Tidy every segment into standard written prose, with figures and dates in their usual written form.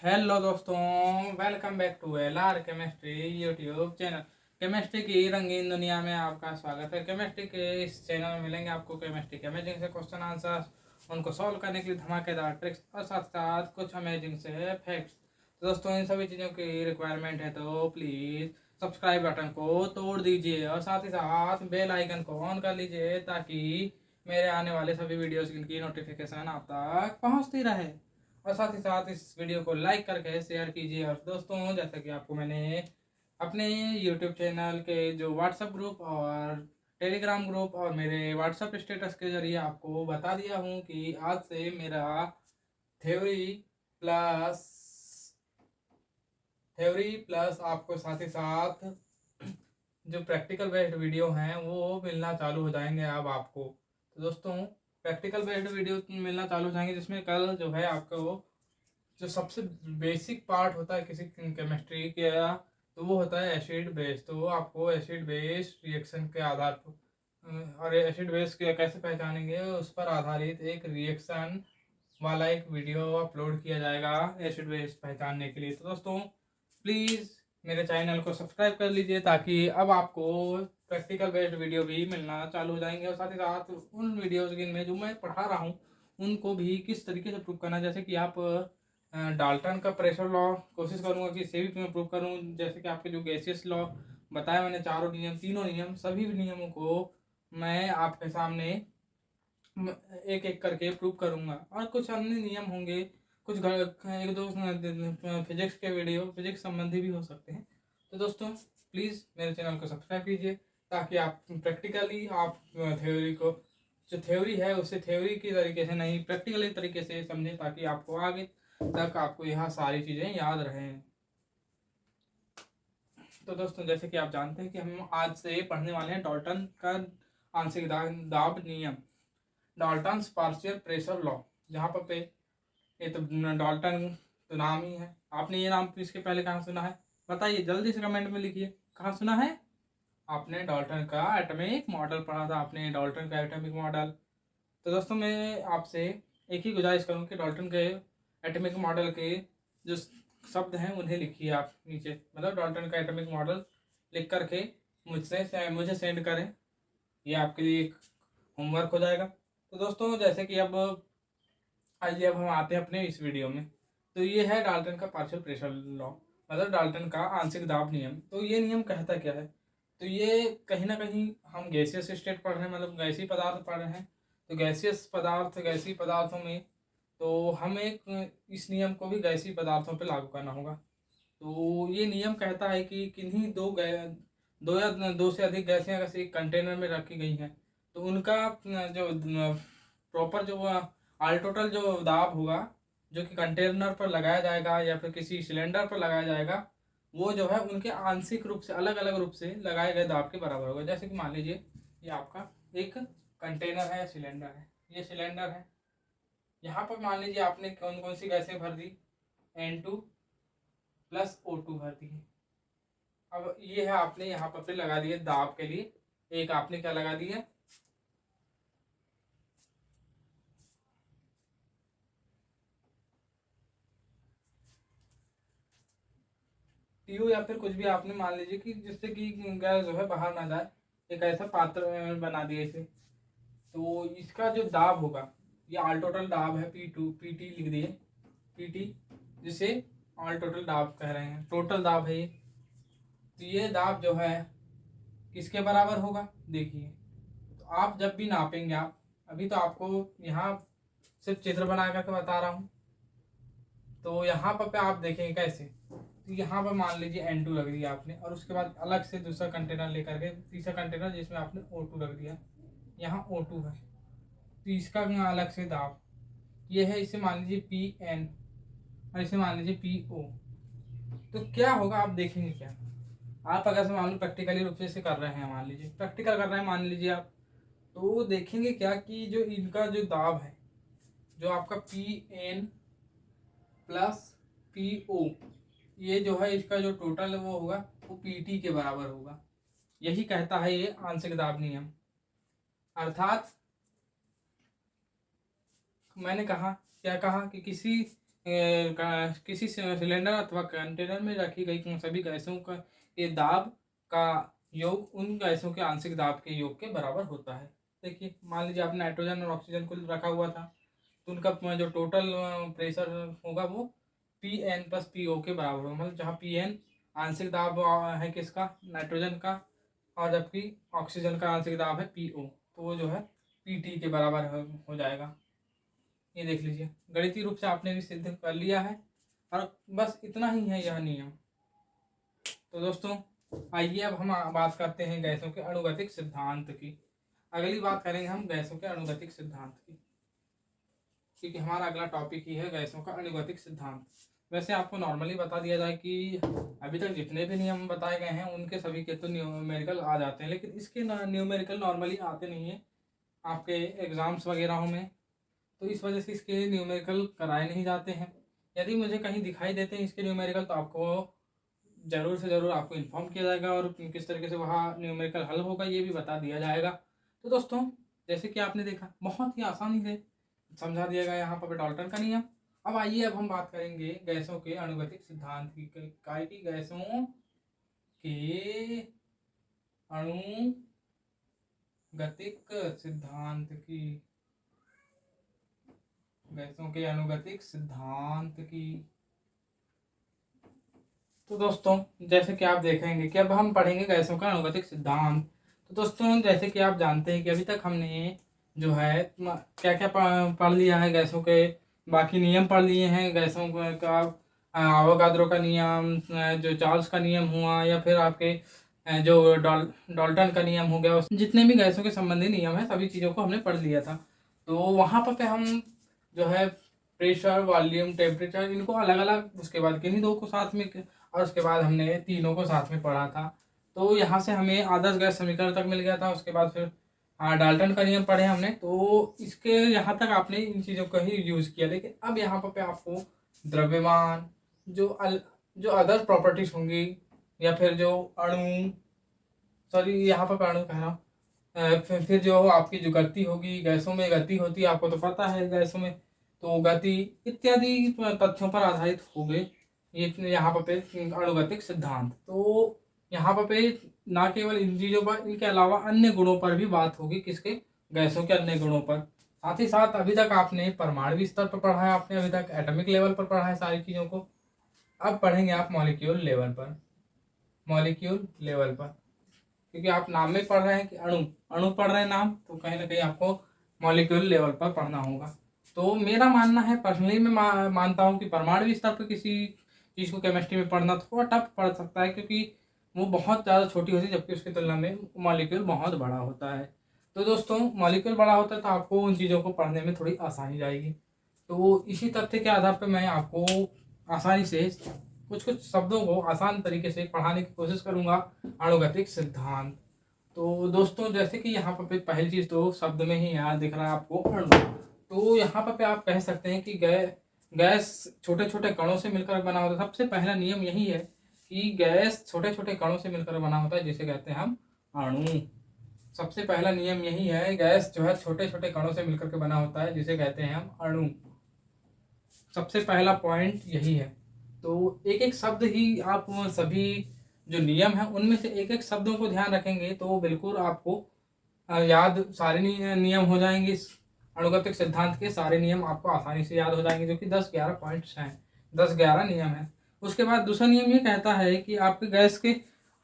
Hello दोस्तों, welcome back to LR chemistry YouTube channel. Chemistry की रंगीन दुनिया में आपका स्वागत है। केमिस्ट्री के इस चैनल में मिलेंगे आपको केमिस्ट्री के अमेजिंग से क्वेश्चन आंसर्स, उनको सॉल्व करने के लिए धमाकेदार ट्रिक्स और साथ साथ कुछ अमेजिंग से फैक्ट्स। तो दोस्तों, इन सभी चीज़ों की रिक्वायरमेंट है तो प्लीज़ सब्सक्राइब बटन को तोड़ दीजिए और साथ ही साथ बेल आइकन को ऑन कर लीजिए ताकि मेरे आने वाले सभी वीडियोज़ की नोटिफिकेशन आप तक पहुँचती रहे। और साथ ही साथ इस वीडियो को लाइक करके शेयर कीजिए। और दोस्तों, जैसा कि आपको मैंने अपने यूट्यूब चैनल के जो व्हाट्सएप ग्रुप और टेलीग्राम ग्रुप और मेरे व्हाट्सएप स्टेटस के जरिए आपको बता दिया हूँ कि आज से मेरा थ्योरी प्लस आपको साथ ही साथ जो प्रैक्टिकल बेस्ड वीडियो हैं वो मिलना चालू हो जाएंगे अब आपको। तो दोस्तों, प्रैक्टिकल बेस्ड वीडियो मिलना चालू हो जाएंगे जिसमें कल जो है आपको जो सबसे बेसिक पार्ट होता है किसी केमिस्ट्री का, तो वो होता है एसिड बेस। तो वो आपको एसिड बेस रिएक्शन के आधार पर और एसिड बेस कैसे पहचानेंगे उस पर आधारित एक रिएक्शन वाला एक वीडियो अपलोड किया जाएगा एसिड बेस पहचानने के लिए। तो दोस्तों, प्लीज़ मेरे चैनल को सब्सक्राइब कर लीजिए ताकि अब आपको प्रैक्टिकल बेस्ड वीडियो भी मिलना चालू हो जाएंगे। और साथ ही साथ उन वीडियोज़ में जो मैं पढ़ा रहा हूँ उनको भी किस तरीके से प्रूव करना है, जैसे कि आप डाल्टन का प्रेशर लॉ कोशिश करूंगा कि इसे भी मैं प्रूव करूं। जैसे कि आपके जो गैसियस लॉ बताया मैंने, चारों नियम, तीनों नियम, सभी नियमों को मैं आपके सामने एक एक करके प्रूव करूंगा। और कुछ अन्य नियम होंगे, कुछ एक दो फिजिक्स के वीडियो फिजिक्स संबंधी भी हो सकते हैं। तो दोस्तों, प्लीज़ मेरे चैनल को सब्सक्राइब कीजिए ताकि आप प्रैक्टिकली आप थ्योरी को, जो थ्योरी है उसे थ्योरी की तरीके से नहीं प्रैक्टिकली तरीके से समझें ताकि आपको आगे तक आपको यहाँ सारी चीज़ें याद रहें। तो दोस्तों, जैसे कि आप जानते हैं कि हम आज से पढ़ने वाले हैं डाल्टन का आंशिक दाब नियम, डाल्टन्स पार्शियल प्रेशर लॉ। जहाँ पर ये तो डाल्टन तो नाम ही है, आपने ये नाम इसके पहले कहाँ सुना है? बताइए, जल्दी से कमेंट में लिखिए, कहाँ सुना है आपने? डाल्टन का एटॉमिक मॉडल पढ़ा था आपने, डाल्टन का एटॉमिक मॉडल। तो दोस्तों, मैं आपसे एक ही गुजारिश करूँ कि डाल्टन के एटॉमिक मॉडल के जो शब्द हैं उन्हें लिखिए आप नीचे, मतलब डाल्टन का एटॉमिक मॉडल लिख करके मुझे सेंड करें। ये आपके लिए एक होमवर्क हो जाएगा। तो दोस्तों, जैसे कि अब आइए अब हम आते हैं अपने इस वीडियो में। तो ये है डाल्टन का पार्शियल प्रेशर लॉ, मतलब डाल्टन का आंशिक दाब नियम। तो ये नियम कहता क्या है? तो ये कहीं ना कहीं हम गैसियस स्टेट पढ़ रहे हैं, मतलब गैसीय पदार्थ पढ़ रहे हैं। तो गैसियस पदार्थ, गैसीय पदार्थों में तो हम एक इस नियम को भी गैसीय पदार्थों पर लागू करना होगा। तो ये नियम कहता है कि किन्हीं दो या दो से अधिक गैसें अगर एक कंटेनर में रखी गई हैं तो उनका जो प्रॉपर जो ऑल टोटल जो दाब होगा जो कि कंटेनर पर लगाया जाएगा या फिर किसी सिलेंडर पर लगाया जाएगा, वो जो है उनके आंशिक रूप से अलग अलग रूप से लगाए गए दाब के बराबर होगा। जैसे कि मान लीजिए ये आपका एक कंटेनर है, सिलेंडर है, ये सिलेंडर है। यहाँ पर मान लीजिए आपने कौन कौन सी गैसें भर दी, N2 प्लस O2 भर दी। अब ये है आपने यहाँ पर लगा दिए दाब के लिए, एक आपने क्या लगा दिया, टीयू या फिर कुछ भी आपने मान लीजिए कि जिससे कि गैस जो है बाहर ना जाए, एक ऐसा पात्र बना दिया इसे। तो इसका जो दाब होगा, ये ऑल टोटल दाब है P2, PT लिख दिए, PT, जिसे ऑल टोटल दाब कह रहे हैं, टोटल दाब है ये। तो ये दाब जो है किसके बराबर होगा? देखिए, तो आप जब भी नापेंगे, आप अभी तो आपको यहाँ सिर्फ चित्र बना करके बता रहा हूँ। तो यहाँ पर आप देखेंगे कैसे, तो यहाँ पर मान लीजिए N2 रख दिया आपने और उसके बाद अलग से दूसरा कंटेनर लेकर के तीसरा कंटेनर जिसमें आपने O2 रख दिया, यहाँ O2 है तो इसका अलग से दाब ये है, इसे मान लीजिए PN और इसे मान लीजिए PO। तो क्या होगा आप देखेंगे क्या, आप अगर से मान लो प्रैक्टिकली रूप से इसे कर रहे हैं, मान लीजिए प्रैक्टिकल कर रहे हैं मान लीजिए आप, तो देखेंगे क्या कि जो इनका जो दाब है, जो आपका PN प्लस PO, ये जो है इसका जो टोटल वो होगा वो PT के बराबर होगा। यही कहता है ये आंशिक दाब नियम। अर्थात मैंने कहा, क्या कहा कि किसी किसी सिलेंडर अथवा कंटेनर में रखी गई सभी गैसों का ये दाब का योग उन गैसों के आंशिक दाब के योग के बराबर होता है। देखिए, मान लीजिए आपने नाइट्रोजन और ऑक्सीजन को रखा हुआ था, तो उनका जो टोटल प्रेशर होगा वो Pn प्लस PO के बराबर होगा। मतलब जहाँ Pn आंशिक दाब है किसका, नाइट्रोजन का, और जबकि ऑक्सीजन का आंशिक दाब है PO, तो वो जो है PT के बराबर हो जाएगा। ये देख लीजिए, गणितीय रूप से आपने भी सिद्ध कर लिया है, और बस इतना ही है यह नियम। तो दोस्तों, आइए अब हम बात करते हैं गैसों के अणुगतिक सिद्धांत की। अगली बात करेंगे हम गैसों के अणुगतिक सिद्धांत की, क्योंकि हमारा अगला टॉपिक ही है गैसों का अणुगतिक सिद्धांत। वैसे आपको नॉर्मली बता दिया जाए कि अभी तक जितने भी नियम बताए गए हैं उनके सभी के तो न्यूमेरिकल आ जाते हैं, लेकिन इसके न्यूमेरिकल नॉर्मली आते नहीं है आपके एग्जाम्स वगैरह में, तो इस वजह से इसके न्यूमेरिकल कराए नहीं जाते हैं। यदि मुझे कहीं दिखाई देते हैं इसके न्यूमेरिकल, तो आपको ज़रूर से ज़रूर आपको इन्फॉर्म किया जाएगा, और किस तरीके से वहाँ न्यूमेरिकल हल होगा ये भी बता दिया जाएगा। तो दोस्तों, जैसे कि आपने देखा, बहुत ही आसानी से समझा दिया गया यहाँ पर डाल्टन का नियम। अब हम बात करेंगे गैसों के अणुगतिक सिद्धांत की, काय की गैसों के अणुगतिक सिद्धांत की, गैसों के अणुगतिक सिद्धांत की। तो दोस्तों, जैसे कि आप देखेंगे कि अब हम पढ़ेंगे गैसों का अणुगतिक सिद्धांत। तो दोस्तों, जैसे कि आप जानते हैं कि अभी तक हमने जो है क्या क्या पढ़ लिया है गैसों के, बाकी नियम पढ़ लिए हैं गैसों का, अवोगाद्रो का नियम, जो चार्ल्स का नियम हुआ, या फिर आपके जो डाल्टन का नियम हो गया, जितने भी गैसों के संबंधी नियम है सभी चीज़ों को हमने पढ़ लिया था। तो वहाँ पर हम जो है प्रेशर, वॉल्यूम, टेम्परेचर, इनको अलग अलग, उसके बाद किन्हीं दो को साथ में, और उसके बाद हमने तीनों को साथ में पढ़ा था। तो यहाँ से हमें आदर्श गैस समीकरण तक मिल गया था। उसके बाद फिर डाल्टन का नियम पढ़े हमने, तो इसके यहाँ तक आपने इन चीज़ों का ही यूज़ किया। लेकिन अब यहाँ पर आपको द्रव्यमान, जो अदर प्रॉपर्टीज होंगी, या फिर जो अणु, सॉरी यहाँ पर अणु कह रहा हूँ, फिर जो आपकी जो गति होगी, गैसों में गति होती है, आपको तो पता है गैसों में, तो गति इत्यादि तथ्यों पर आधारित हो गए ये यहाँ पर अणुगतिक सिद्धांत। तो यहाँ पर ना केवल इन चीज़ों पर, इनके अलावा अन्य गुणों पर भी बात होगी, किसके, गैसों के अन्य गुणों पर। साथ ही साथ अभी तक आपने परमाणु स्तर पर पढ़ा है, आपने अभी तक एटॉमिक लेवल पर पढ़ा है सारी चीज़ों को। अब पढ़ेंगे आप मॉलिक्यूल लेवल पर, मॉलिक्यूल लेवल पर, क्योंकि आप नाम में पढ़ रहे हैं कि अणु अणु पढ़ रहे हैं नाम, तो कहीं ना कहीं आपको मॉलिक्यूल लेवल पर पढ़ना होगा। तो मेरा मानना है, पर्सनली मैं मानता हूँ कि परमाणु स्तर पर किसी चीज़ को केमिस्ट्री में पढ़ना थोड़ा टफ पड़ सकता है, क्योंकि वो बहुत ज़्यादा छोटी होती है, जबकि उसकी तुलना में मॉलिक्यूल बहुत बड़ा होता है। तो दोस्तों, मॉलिक्यूल बड़ा होता है तो आपको उन चीज़ों को पढ़ने में थोड़ी आसानी जाएगी। तो इसी तथ्य के आधार पर मैं आपको आसानी से कुछ कुछ शब्दों को आसान तरीके से पढ़ाने की कोशिश करूंगा, अणुगतिक सिद्धांत। तो दोस्तों, जैसे कि यहाँ पर पहली चीज़ तो शब्द में ही यहाँ दिख रहा है आपको अणु। तो यहाँ पर आप कह सकते हैं कि गैस छोटे छोटे कणों से मिलकर बना होता है। सबसे पहला नियम यही है कि गैस छोटे छोटे कणों से मिलकर बना होता है, जिसे कहते हैं हम अणु। सबसे पहला नियम यही है, गैस जो है छोटे छोटे कणों से मिलकर के बना होता है, जिसे कहते हैं हम अणु। सबसे पहला पॉइंट यही है। तो एक एक शब्द ही आप सभी जो नियम है उनमें से एक एक शब्दों को ध्यान रखेंगे तो बिल्कुल आपको याद सारे नियम हो जाएंगे। इस अणुगतिक सिद्धांत के सारे नियम आपको आसानी से याद हो जाएंगे, जो कि 10-11 पॉइंट्स हैं, 10-11 नियम हैं। उसके बाद दूसरा नियम ये कहता है कि आपके गैस के,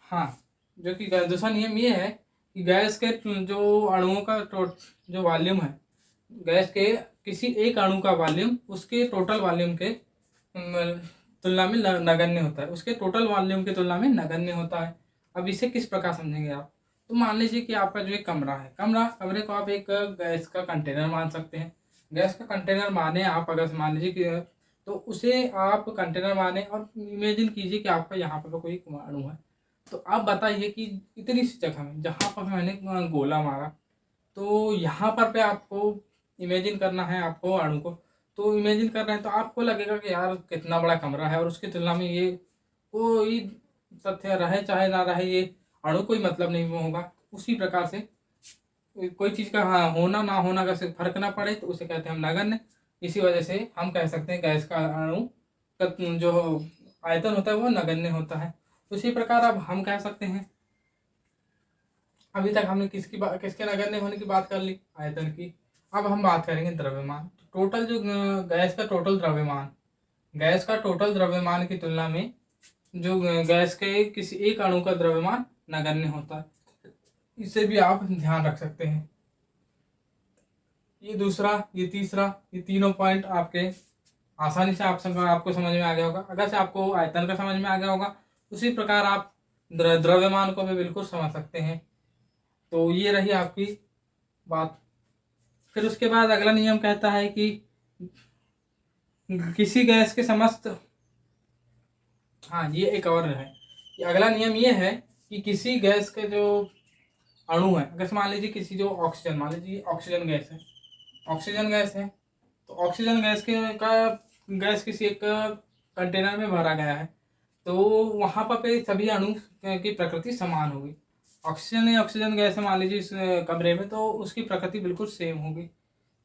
हाँ, जो कि दूसरा नियम ये है कि गैस के जो अणुओं का जो वॉल्यूम है, गैस के किसी एक अणु का वॉल्यूम उसके टोटल वॉल्यूम के तुलना में नगण्य होता है, उसके टोटल वॉल्यूम की तुलना में नगण्य होता है। अब इसे किस प्रकार समझेंगे आप? तो मान लीजिए कि आपका जो एक कमरा है, कमरे को आप एक गैस का कंटेनर मान सकते हैं। गैस का कंटेनर माने आप, अगर मान लीजिए कि, तो उसे आप कंटेनर माने और इमेजिन कीजिए कि आपका यहाँ पर कोई अणु है। तो आप बताइए कि इतनी सी जगह में जहाँ पर मैंने गोला मारा, तो यहाँ पर आपको इमेजिन करना है आपको अणु को। तो इमेजिन कर रहे हैं तो आपको लगेगा कि यार कितना बड़ा कमरा है, और उसकी तुलना में ये कोई तथ्य रहे चाहे ना रहे, ये अणु कोई मतलब नहीं होगा। उसी प्रकार से कोई चीज़ का हाँ होना ना होना का सिर्फ फर्क ना पड़े, तो उसे कहते हैं हम नगण्य। इसी वजह से हम कह सकते हैं गैस का अणु का जो आयतन होता है वो नगण्य होता है। उसी प्रकार अब हम कह सकते हैं, अभी तक हमने किसके नगण्य होने की बात कर ली, आयतन की। अब हम बात करेंगे द्रव्यमान। टोटल जो गैस का टोटल द्रव्यमान, गैस का टोटल द्रव्यमान की तुलना में जो गैस के किसी एक अणु का द्रव्यमान नगण्य होता है। इसे भी आप ध्यान रख सकते हैं। ये दूसरा, ये तीसरा, ये तीनों पॉइंट आपके आसानी से आपको समझ में आ गया होगा। अगर से आपको आयतन का समझ में आ गया होगा, उसी प्रकार आप द्रव्यमान को भी बिल्कुल समझ सकते हैं। तो ये रही आपकी बात। फिर उसके बाद अगला नियम कहता है कि किसी गैस के समस्त, हाँ ये एक और है, अगला नियम ये है कि किसी गैस के जो अणु है, अगर मान लीजिए किसी जो ऑक्सीजन, मान लीजिए ऑक्सीजन गैस है, ऑक्सीजन गैस है, तो ऑक्सीजन गैस किसी एक कंटेनर में भरा गया है, तो वहाँ पर सभी अणु की प्रकृति समान होगी। ऑक्सीजन गैस है मान लीजिए इस कमरे में, तो उसकी प्रकृति बिल्कुल सेम होगी।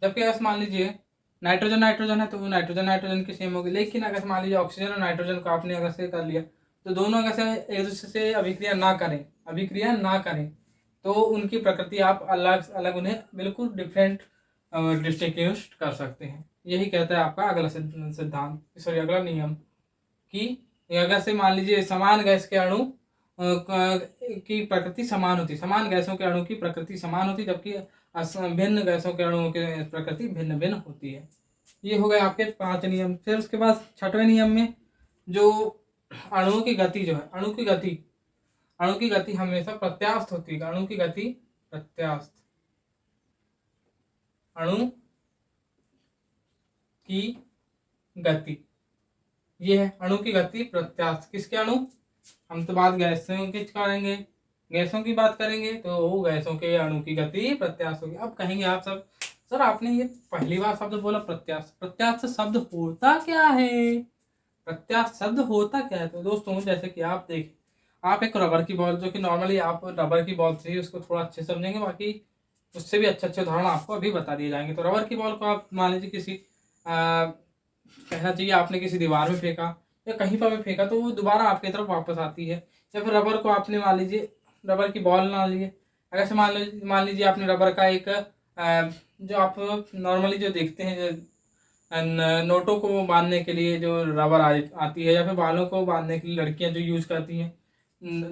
जबकि अगर मान लीजिए नाइट्रोजन है, तो वो नाइट्रोजन की सेम होगी। लेकिन अगर मान लीजिए ऑक्सीजन और नाइट्रोजन को आपने अगर से कर लिया, तो दोनों अगर से एक दूसरे से अभिक्रिया ना करें, तो उनकी प्रकृति आप अलग अलग उन्हें बिल्कुल डिफरेंट डिस्टिंग्विश कर सकते हैं। यही कहता है आपका अगला सिद्धांत, सॉरी अगला नियम, कि अगर से मान लीजिए समान गैस के अणु की प्रकृति समान होती, समान गैसों के अणु की प्रकृति समान होती, जबकि भिन्न गैसों के अणुओं की प्रकृति भिन्न भिन्न होती है। ये हो गए आपके 5 नियम। फिर उसके बाद 6वें नियम में जो अणुओं की गति जो है, अणु की गति हमेशा प्रत्यास्थ होती है। अणु की गति प्रत्यास्थ, अणु की गति, ये है अणु की गति प्रत्यास्थ। किसके अणु, हम तो बात गैसों की करेंगे, गैसों की बात करेंगे, तो गैसों के अणु की गति प्रत्यास्थ होगी। अब कहेंगे आप सब, सर आपने ये पहली बार शब्द बोला प्रत्यास्थ, प्रत्यास्थ शब्द होता क्या है, प्रत्यास्थ शब्द होता क्या है? तो दोस्तों जैसे कि आप देखें, आप एक रबर की बॉल, जो कि नॉर्मली आप रबर की बॉल से ही उसको थोड़ा अच्छे समझेंगे, बाकी उससे भी अच्छे उदाहरण आपको अभी बता दिए जाएंगे। तो रबर की बॉल को आप मान लीजिए किसी कहना चाहिए आपने किसी दीवार में फेंका या कहीं पर भी फेंका, तो वो दोबारा आपकी तरफ वापस आती है। या फिर रबर को आपने मान लीजिए, रबर की बॉल ना लिए, अगर से मान लीजिए आपने रबर का एक जो आप नॉर्मली जो देखते हैं, नोटों को बांधने के लिए जो रबर आती है, या फिर बालों को बांधने के लिए लड़कियां जो यूज़ करती हैं,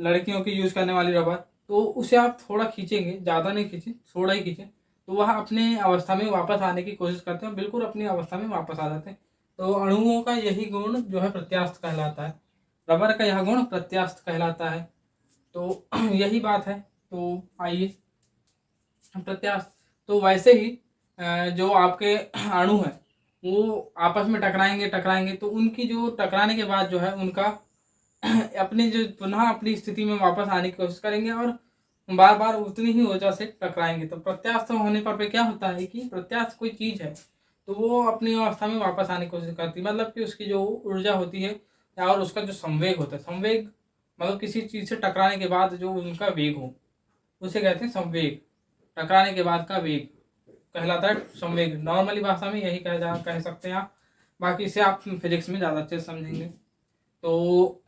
लड़कियों की यूज़ करने वाली रबर, तो उसे आप थोड़ा खींचेंगे, ज़्यादा नहीं खींचें, थोड़ा ही खींचें, तो वह अपने अवस्था में वापस आने की कोशिश करते हैं, बिल्कुल अपनी अवस्था में वापस आ जाते हैं। तो अणुओं का यही गुण जो है प्रत्यास्थ कहलाता है, रबर का यह गुण प्रत्यास्थ कहलाता है। तो यही बात है। तो आइए प्रत्यास्थ, तो वैसे ही जो आपके अणु है वो आपस में टकराएंगे, तो उनकी जो टकराने के बाद जो है उनका अपने जो पुनः अपनी स्थिति में वापस आने की कोशिश करेंगे और बार बार उतनी ही ऊर्जा से टकराएंगे। तो प्रत्यास्थ होने पर क्या होता है कि प्रत्यास्थ कोई चीज़ है तो वो अपनी अवस्था में वापस आने की कोशिश करती है, मतलब कि उसकी जो ऊर्जा होती है और उसका जो संवेग होता है, संवेग मतलब किसी चीज़ से टकराने के बाद जो उनका वेग हो, उसे कहते हैं संवेग। टकराने के बाद का वेग कहलाता है संवेग। नॉर्मली भाषा में यही कह सकते हैं आप, बाकी इसे आप फिजिक्स में ज़्यादा अच्छे से समझेंगे। तो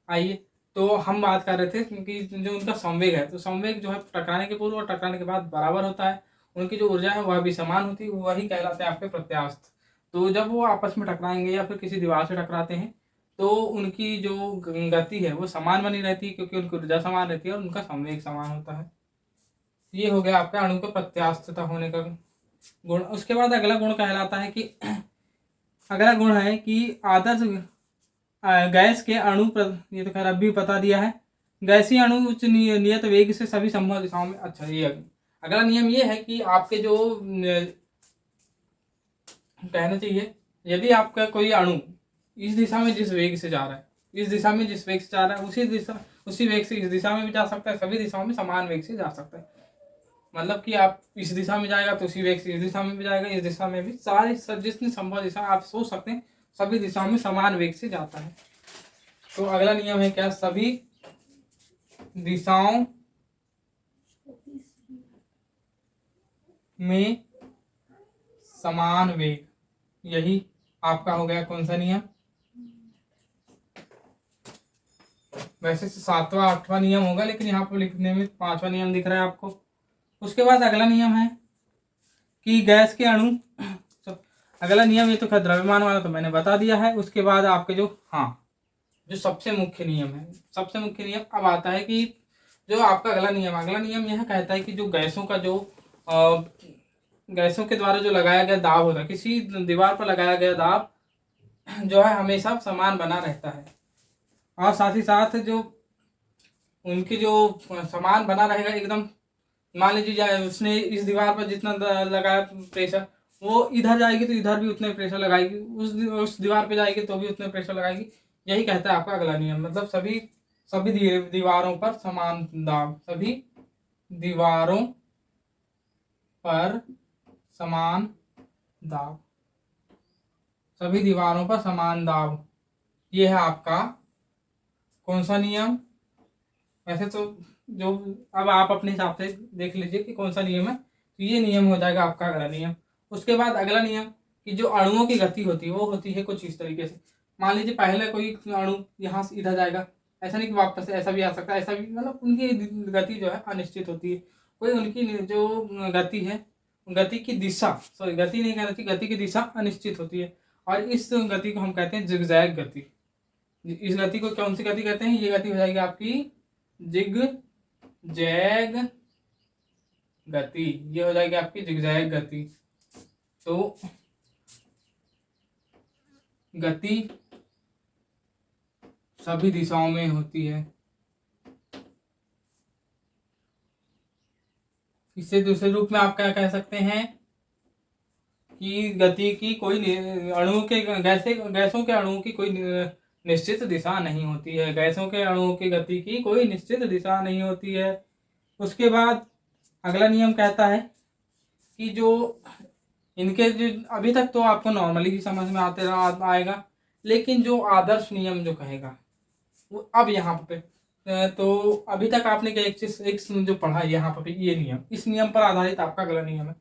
आइए, तो हम बात कर रहे थे क्योंकि जो उनका संवेग है, तो संवेग जो है टकराने के पूर्व और टकराने के बाद बराबर होता है, उनकी जो ऊर्जा है वह भी समान होती है, वही कहलाते हैं आपके प्रत्यास्थ। तो जब वो आपस में टकराएंगे या फिर किसी दीवार से टकराते हैं, तो उनकी जो गति है वो समान बनी रहती है, क्योंकि उनकी ऊर्जा समान रहती है और उनका संवेग समान होता है। ये हो गया आपका अणु का प्रत्यास्थता होने का गुण। उसके बाद अगला गुण कहलाता है कि अगला गुण है कि आदर्श गैस के अणु ये तो खैर अब भी बता दिया है, गैसीय अणु उच्च नियत वेग से सभी संभव दिशाओं में, अच्छा ये अगला नियम ये है कि आपके जो कहना चाहिए, यदि आपका कोई अणु इस दिशा में जिस वेग से जा रहा है, इस दिशा में जिस वेग से जा रहा है, उसी वेग से इस दिशा में भी जा सकता है, सभी दिशाओं में समान वेग से जा सकता है। मतलब कि आप इस दिशा में जाएगा तो उसी वेग से इस दिशा में भी जाएगा, इस दिशा में भी, सारी जितनी संभव दिशा आप सोच सकते हैं सभी दिशाओं में समान वेग से जाता है। तो अगला नियम है क्या, सभी दिशाओं में समान वेग, यही आपका हो गया कौन सा नियम, वैसे 7वां 8वां नियम होगा, लेकिन यहाँ पर लिखने में 5वां नियम दिख रहा है आपको। उसके बाद अगला नियम है कि गैस के अणु, अगला नियम ये तो खैर द्रव्यमान वाला तो मैंने बता दिया है। उसके बाद आपके जो जो सबसे मुख्य नियम है, सबसे मुख्य नियम अब आता है कि जो आपका अगला नियम यह कहता है कि जो गैसों का जो गैसों के द्वारा जो लगाया गया दाब होता है, किसी दीवार पर लगाया गया दाब जो है हमेशा समान बना रहता है, और साथ ही साथ जो उनकी जो समान बना रहेगा एकदम। मान लीजिए उसने इस दीवार पर जितना लगाया प्रेशर, वो इधर जाएगी तो इधर भी उतने प्रेशर लगाएगी, उस दीवार पे जाएगी तो भी उतने प्रेशर लगाएगी। यही कहता है आपका अगला नियम, मतलब सभी सभी दीवारों पर समान दाब, सभी दीवारों पर समान दाब, सभी दीवारों पर समान दाब, ये है आपका कौन सा नियम। वैसे तो जो अब आप अपने हिसाब से देख लीजिए कि कौन सा नियम है, तो ये नियम हो जाएगा आपका अगला नियम। उसके बाद अगला नियम कि जो अणुओं की गति होती है वो होती है कुछ इस तरीके से। मान लीजिए पहले कोई अणु यहाँ से इधर जाएगा, ऐसा नहीं कि वापस ऐसा भी आ सकता है, ऐसा भी, मतलब उनकी गति जो है अनिश्चित होती है। कोई उनकी जो गति है, गति की दिशा, सॉरी गति नहीं कहना चाहिए, गति की दिशा अनिश्चित होती है, और इस गति को हम कहते हैं जिगजैग गति। इस गति को कौन सी गति कहते हैं, ये गति हो जाएगी आपकी जिगजैग गति, ये हो जाएगी आपकी जिगजैग गति। तो गति सभी दिशाओं में होती है। इससे दूसरे रूप में आप क्या कह सकते हैं कि गति की कोई अणुओं के गैसों के अणुओं की कोई निश्चित दिशा नहीं होती है, गैसों के अणुओं की गति की कोई निश्चित दिशा नहीं होती है। उसके बाद अगला नियम कहता है कि जो इनके जो अभी तक तो आपको नॉर्मली ही समझ में आएगा, लेकिन जो आदर्श नियम जो कहेगा वो अब यहाँ पे, तो अभी तक आपने क्या एक जो पढ़ा यहाँ पे ये नियम, इस नियम पर आधारित आपका अगला नियम है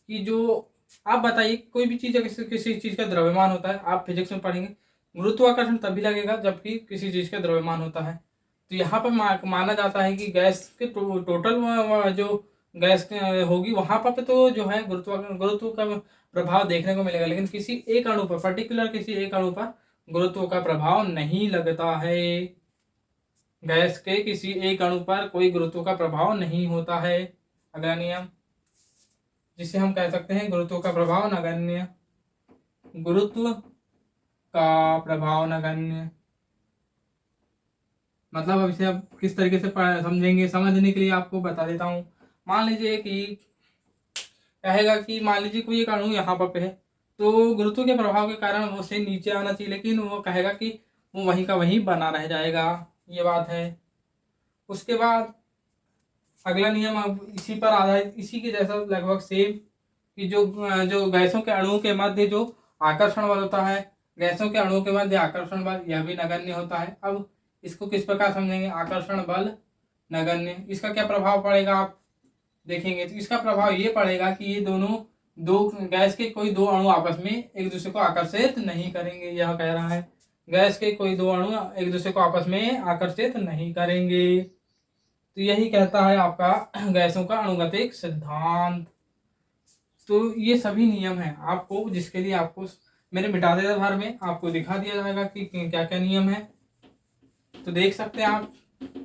कि जो आप बताइए कोई भी चीज़ किसी चीज़ का द्रव्यमान होता है, आप फिजिक्स में पढ़ेंगे गुरुत्वाकर्षण तभी लगेगा जबकि किसी चीज़ का द्रव्यमान होता है। तो यहाँ पर माना जाता है कि गैस के टोटल जो गैस होगी वहाँ पर तो जो है गुरुत्व का प्रभाव देखने को मिलेगा, लेकिन किसी एक अणु पर, पर्टिकुलर किसी एक अणु पर गुरुत्व का प्रभाव नहीं लगता है। गैस के किसी एक अणु पर कोई गुरुत्व का प्रभाव नहीं होता है। अगला नियम जिसे हम कह सकते हैं गुरुत्व का प्रभाव नगण्य, गुरुत्व का प्रभाव नगण्य, मतलब अब इसे अब किस तरीके से समझेंगे, समझने के लिए आपको बता देता हूँ। मान लीजिए कि कहेगा कि मान लीजिए कोई एक अणु यहाँ पर है, तो गुरुत्व के प्रभाव के कारण वो से नीचे आना चाहिए, लेकिन वो कहेगा कि वो वहीं का वहीं बना रह जाएगा, ये बात है। उसके बाद अगला नियम अब इसी पर आधारित, इसी के जैसा लगभग सेम, कि जो गैसों के अणुओं के मध्य जो आकर्षण बल होता है, गैसों के अणुओं के मध्य आकर्षण बल, यह भी नगण्य होता है। अब इसको किस प्रकार समझेंगे, आकर्षण बल नगण्य, इसका क्या प्रभाव पड़ेगा आप देखेंगे, तो इसका प्रभाव ये पड़ेगा कि ये दोनों दो गैस के कोई दो अणु आपस में एक दूसरे को आकर्षित नहीं करेंगे, यह कह रहा है गैस के कोई दो अणु एक दूसरे को आपस में आकर्षित नहीं करेंगे। तो यही कहता है आपका गैसों का अणुगतिक सिद्धांत। तो ये सभी नियम हैं आपको, जिसके लिए आपको मैंने मिटा दिया भर में आपको दिखा दिया जाएगा कि क्या क्या नियम है। तो देख सकते हैं आप,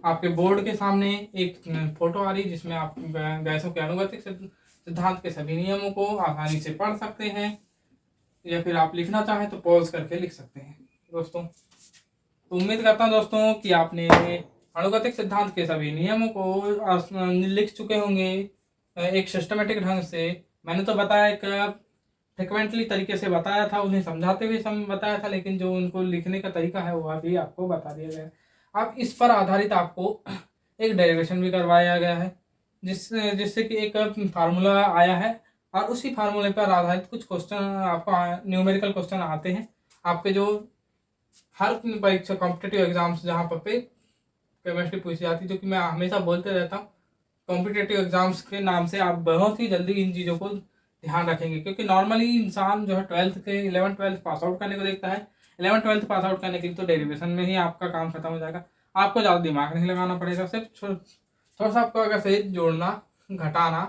आपके बोर्ड के सामने एक फोटो आ रही है जिसमें आप गैसों के अणुगतिक सिद्धांत के सभी नियमों को आसानी से पढ़ सकते हैं, या फिर आप लिखना चाहें तो पॉज करके लिख सकते हैं दोस्तों। तो उम्मीद करता हूँ दोस्तों कि आपने अणुगतिक सिद्धांत के सभी नियमों को लिख चुके होंगे एक सिस्टमेटिक ढंग से। मैंने तो बताया, एक फ्रिक्वेंटली तरीके से बताया था, उन्हें समझाते हुए बताया था, लेकिन जो उनको लिखने का तरीका है वह भी आपको बता दिया गया। अब इस पर आधारित आपको एक डेरिवेशन भी करवाया गया है, जिससे कि एक फार्मूला आया है, और उसी फार्मूले पर आधारित कुछ क्वेश्चन आपको न्यूमेरिकल क्वेश्चन आते हैं आपके, जो हर परीक्षा कॉम्पिटेटिव एग्जाम्स जहाँ पर केमिस्ट्री पूछी जाती है, जो कि मैं हमेशा बोलते रहता हूँ, कॉम्पिटेटिव एग्जाम्स के नाम से आप बहुत ही जल्दी इन चीज़ों को ध्यान रखेंगे, क्योंकि नॉर्मली इंसान जो है 12th के 11th-12th पास आउट करने को देखता है। 11th-12th पास आउट करने के लिए तो डेरिवेशन में ही आपका काम खत्म हो जाएगा, आपको ज़्यादा दिमाग नहीं लगाना पड़ेगा, सिर्फ थोड़ा सा आपको अगर सही जोड़ना, घटाना,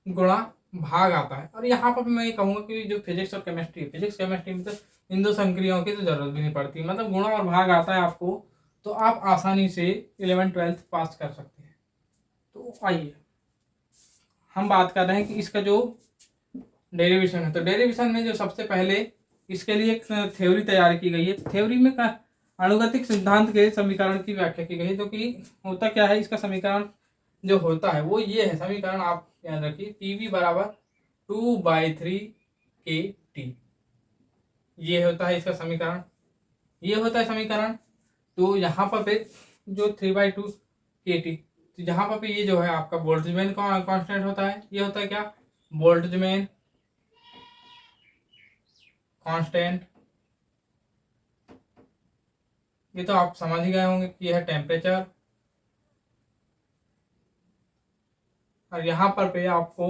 गुणा, भाग आता है। और यहाँ पर मैं ये कहूँगा कि जो फिजिक्स और केमिस्ट्री, फिजिक्स केमिस्ट्री में तो इन दो संक्रियाओं की तो जरूरत भी नहीं पड़ती, मतलब गुणा और भाग आता है आपको, तो आप आसानी से 11th-12th पास कर सकते हैं। तो आइए हम बात कर रहे हैं कि इसका जो डेरिवेशन है, तो डेरिवेशन में जो सबसे पहले इसके लिए एक थ्योरी तैयार की गई है। थ्योरी में का अनुगतिक सिद्धांत के समीकरण की व्याख्या की गई है, जो कि होता क्या है, इसका समीकरण जो होता है वो ये है। समीकरण आप याद रखिए, पीवी बराबर 2/3 के टी, ये होता है इसका समीकरण, ये होता है समीकरण। तो यहाँ पर जो 3/2 के टी, तो यहाँ पर ये जो है आपका बोल्ट्जमैन कांस्टेंट होता है, ये होता है क्या, बोल्ट्जमैन कांस्टेंट। ये तो आप समझ ही गए होंगे कि यह है टेम्परेचर, और यहाँ पर पे आपको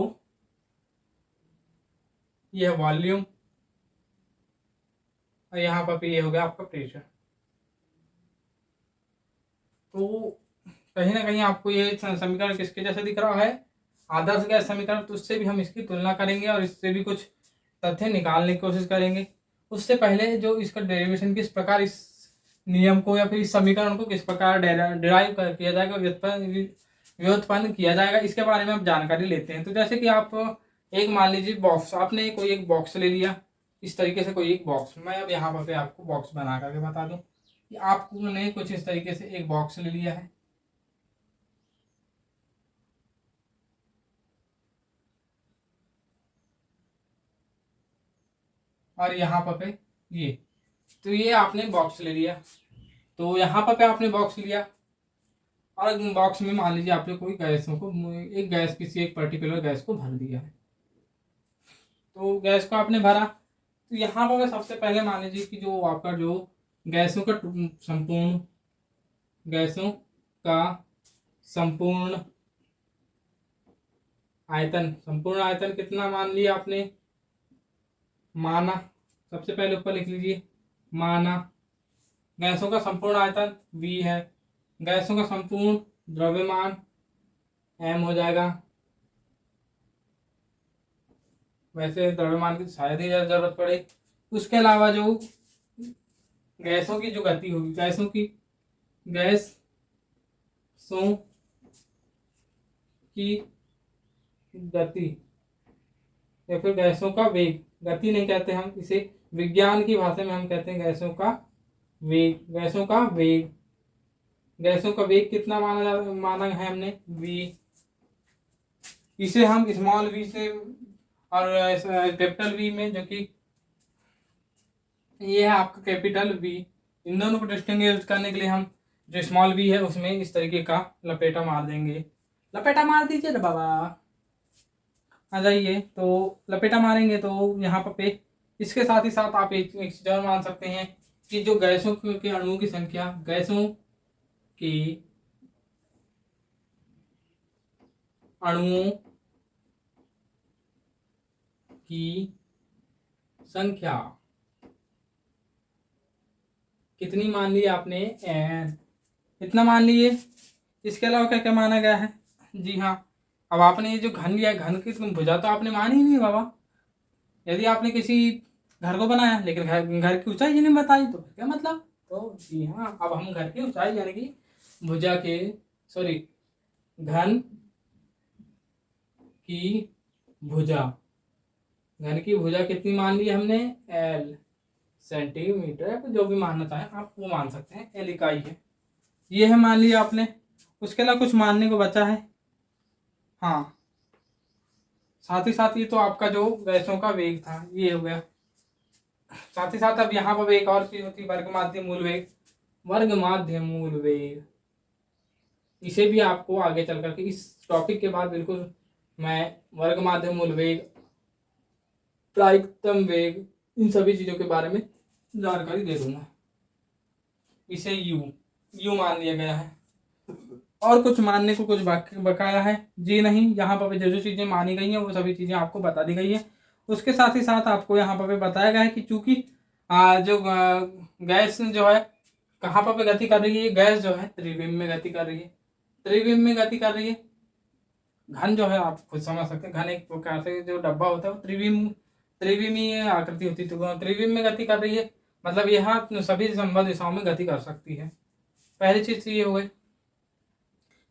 यह वॉल्यूम, और यहाँ पर पे ये हो गया आपका प्रेशर। तो कहीं ना कहीं आपको ये समीकरण किसके जैसे दिख रहा है, आदर्श गैस समीकरण। तो उससे भी हम इसकी तुलना करेंगे और इससे भी कुछ तथ्य निकालने की कोशिश करेंगे। उससे पहले जो इसका डेरिवेशन किस प्रकार, इस नियम को या फिर इस समीकरण को किस प्रकार डिराइव किया जाएगा, व्युत्पन्न किया जाएगा, इसके बारे में आप जानकारी लेते हैं। तो जैसे कि आप एक मान लीजिए बॉक्स, आपने कोई एक बॉक्स ले लिया, इस तरीके से कोई एक बॉक्स, मैं अब यहाँ पर आपको बॉक्स बना करके बता दूं कि आपने कुछ इस तरीके से एक बॉक्स ले लिया है, और यहाँ पर ये, तो ये आपने बॉक्स ले लिया। तो यहाँ पर आपने बॉक्स लिया, और बॉक्स में मान लीजिए आपने कोई गैसों को, एक गैस, किसी एक पर्टिकुलर गैस को भर दिया है। तो गैस को आपने भरा, तो यहाँ पर सबसे पहले मान लीजिए कि जो आपका जो गैसों का संपूर्ण आयतन कितना मान लिया आपने, माना। सबसे पहले ऊपर लिख लीजिए माना। गैसों का संपूर्ण आयतन V है, गैसों का संपूर्ण द्रव्यमान M हो जाएगा। वैसे द्रव्यमान की शायद ही जरूरत पड़े। उसके अलावा जो गैसों की जो गति होगी, गैसों की गति या फिर गैसों का वेग, गति नहीं कहते हम इसे, विज्ञान की भाषा में हम कहते हैं गैसों का वेग। गैसों का वेग कितना माना है हमने, V। इसे हम स्मॉल v से और कैपिटल V में, जो कि ये है आपका कैपिटल V, इन दोनों को डिस्टिंग्विश करने के लिए हम जो स्मॉल v है उसमें इस तरीके का लपेटा मार देंगे। लपेटा मार दीजिए ना बाबा, आ जाइए। तो लपेटा मारेंगे तो यहाँ पे इसके साथ ही साथ आप एक चीज और मान सकते हैं कि जो गैसों के अणुओं की संख्या, गैसों की अणुओं की संख्या कितनी मान ली आपने, n, इतना मान लिए। इसके अलावा क्या क्या माना गया है, जी हाँ, अब आपने ये जो घन लिया, घन की भुजा तो आपने मानी ही नहीं बाबा। यदि आपने किसी घर को बनाया लेकिन घर की ऊंचाई ही नहीं बताई तो क्या मतलब। तो जी हाँ, अब हम घर की ऊंचाई यानी कि भुजा के घन की भुजा कितनी मान ली हमने, L, सेंटीमीटर, जो भी मानना चाहें आप वो मान सकते हैं, L इकाई है, ये है मान लिया आपने। उसके अलावा कुछ मानने को बचा है, हाँ, साथ ही साथ ये तो आपका जो गैसों का वेग था ये हो गया। साथ ही साथ अब यहाँ पर एक और चीज होती है, वर्ग माध्य मूल वेग। इसे भी आपको आगे चल करके इस टॉपिक के बाद बिल्कुल मैं वर्ग माध्य मूल वेग, प्रायिकतम वेग, इन सभी चीजों के बारे में जानकारी दे दूंगा। इसे यू मान लिया गया है, और कुछ मानने को कुछ बकाया है जी नहीं। यहाँ पर जो चीजें मानी गई हैं वो सभी चीजें आपको बता दी गई है। उसके साथ ही साथ आपको यहाँ पर बताया गया है कि चूंकि जो गैस जो है कहाँ पर गति कर रही है, गैस जो है त्रिविम में गति कर रही है, त्रिविम में गति कर रही है। घन जो है आप खुद समझ सकते हैं, घन एक प्रकार से जो डब्बा होता है वो त्रिविमीय आकृति होती है, तो त्रिविम में गति कर रही है, मतलब यहाँ सभी संभव दिशाओं में गति कर सकती है। पहली चीज ये हो गई,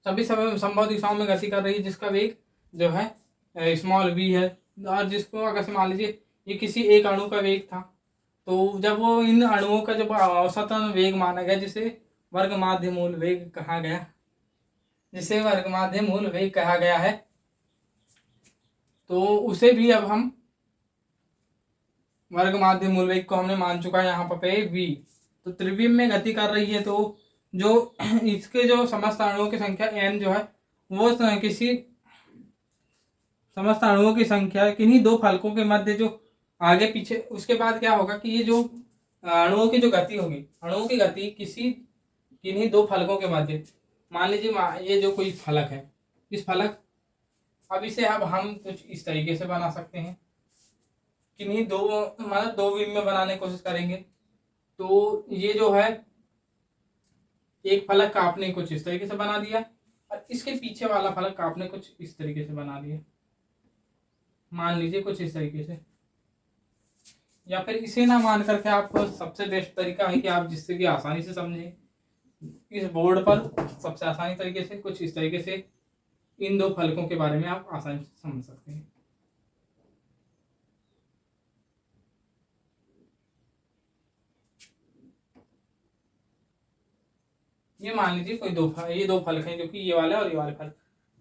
सभी संभव दिशाओं में गति कर रही है, जिसका वेग जो है स्मॉल v है। और जिसको अगर से मान लीजिए ये किसी एक अणु का वेग था, तो जब वो इन अणुओं का जब औसतन वेग माना गया, जिसे वर्ग माध्य मूल वेग कहा गया, जिसे वर्ग माध्य मूल वेग कहा गया है, तो उसे भी अब हम वर्ग माध्य मूल वेग को हमने मान चुका है यहाँ पे v। तो त्रिविम में गति कर रही है, तो जो इसके जो समस्त अणुओं की संख्या n जो है वो किसी समस्त अणुओं की संख्या किन्हीं दो फलकों के मध्य जो आगे पीछे, उसके बाद क्या होगा कि ये जो अणुओं की जो गति होगी, अणुओं की गति किसी किन्हीं दो फलकों के मध्य, मान लीजिए ये जो कोई फलक है, इस फलक, अब इसे अब हम कुछ इस तरीके से बना सकते हैं, किन्हीं दो मतलब दो विम में बनाने की कोशिश करेंगे। तो ये जो है एक फलक का आपने कुछ इस तरीके से बना दिया, और इसके पीछे वाला फलक का आपने कुछ इस तरीके से बना दिया, मान लीजिए कुछ इस तरीके से। या फिर इसे ना मान करके आप, सबसे बेस्ट तरीका है कि आप जिससे कि आसानी से समझें, इस बोर्ड पर सबसे आसानी तरीके से कुछ इस तरीके से इन दो फलकों के बारे में आप आसानी से समझ सकते हैं। ये मान लीजिए कोई ये दो फलक हैं, जो कि ये वाले और ये वाले फलक,